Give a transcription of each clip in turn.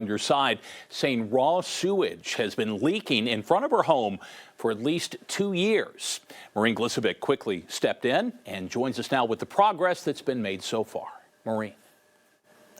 on Your Side, saying raw sewage has been leaking in front of her home for at least 2 years. Maureen Glisovic quickly stepped in and joins us now with the progress that's been made so far. Maureen.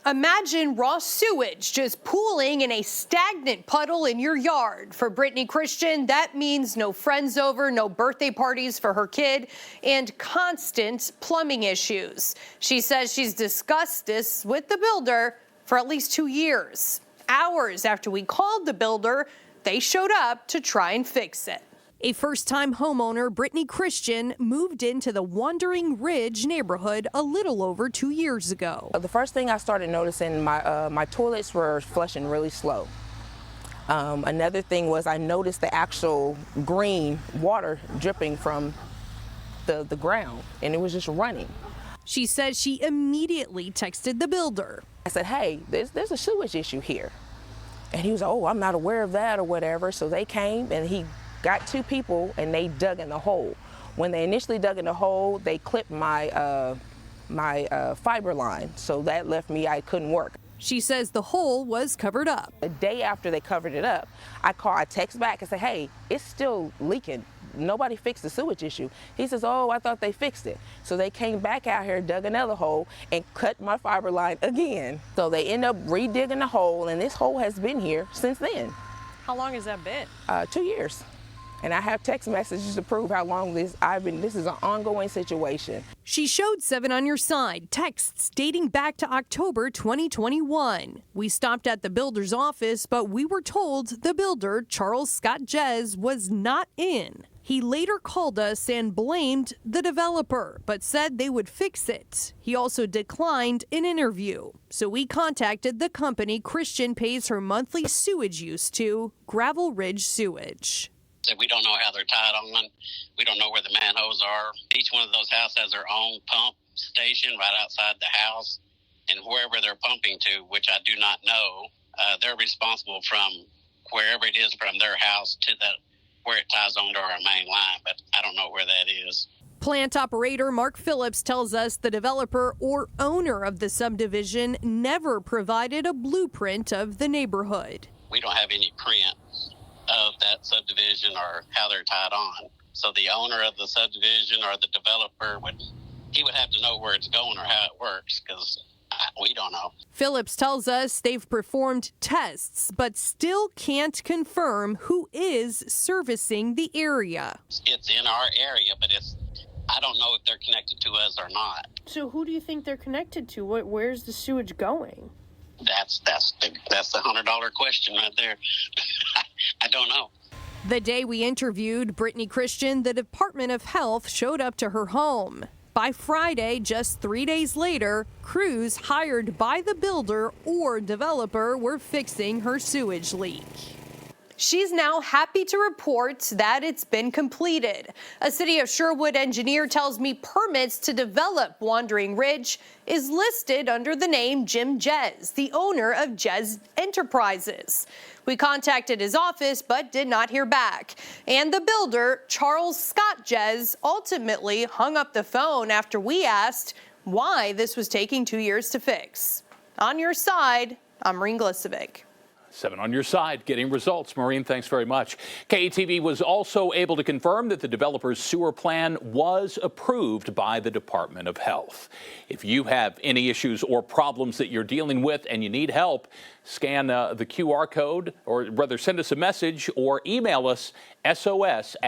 Imagine raw sewage just pooling in a stagnant puddle in your yard. For Brittney Christian, that means no friends over, no birthday parties for her kid, and constant plumbing issues. She says she's discussed this with the builder for at least 2 years. Hours after we called the builder, they showed up to try and fix it. A first-time homeowner, Brittney Christian, moved into the Wandering Ridge neighborhood a little over 2 years ago. The first thing I started noticing, my toilets were flushing really slow. Another thing was I noticed the actual green water dripping from the ground, and it was just running. She says she immediately texted the builder. I said, hey, there's a sewage issue here. And he was like, oh, I'm not aware of that or whatever. So they came and he got 2 people and they dug in the hole. When they initially dug in the hole, they clipped my fiber line. So that left me, I couldn't work. She says the hole was covered up. The day after they covered it up, I text back and say, hey, it's still leaking. Nobody fixed the sewage issue. He says, oh, I thought they fixed it. So they came back out here, dug another hole, and cut my fiber line again. So they end up redigging the hole, and this hole has been here since then. How long has that been? 2 years. And I have text messages to prove how long this is an ongoing situation. She showed 7 on Your Side texts dating back to October 2021. We stopped at the builder's office, but we were told the builder, Charles Scott Jez, was not in. He later called us and blamed the developer, but said they would fix it. He also declined an interview. So we contacted the company Christian pays her monthly sewage use to, Gravel Ridge Sewage. We don't know how they're tied on. We don't know where the manholes are. Each one of those houses has their own pump station right outside the house. And wherever they're pumping to, which I do not know, they're responsible from wherever it is from their house to where it ties onto our main line. But I don't know where that is. Plant operator Mark Phillips tells us the developer or owner of the subdivision never provided a blueprint of the neighborhood. We don't have any print of that subdivision or how they're tied on. So the owner of the subdivision or the developer would have to know where it's going or how it works, because we don't know. Phillips tells us they've performed tests, but still can't confirm who is servicing the area. It's in our area, but I don't know if they're connected to us or not. So who do you think they're connected to? Where's the sewage going? That's the $100 question right there. I don't know. The day we interviewed Brittney Christian, the Department of Health showed up to her home. By Friday, just 3 days later, crews hired by the builder or developer were fixing her sewage leak. She's now happy to report that it's been completed. A City of Sherwood engineer tells me permits to develop Wandering Ridge is listed under the name Jim Jez, the owner of Jez Enterprises. We contacted his office but did not hear back. And the builder, Charles Scott Jez, ultimately hung up the phone after we asked why this was taking 2 years to fix. On Your Side, I'm Maureen Glisovic. 7 on Your Side, getting results. Maureen, thanks very much. KATV was also able to confirm that the developer's sewer plan was approved by the Department of Health. If you have any issues or problems that you're dealing with and you need help, scan the QR code, or rather send us a message or email us sos@katv.com.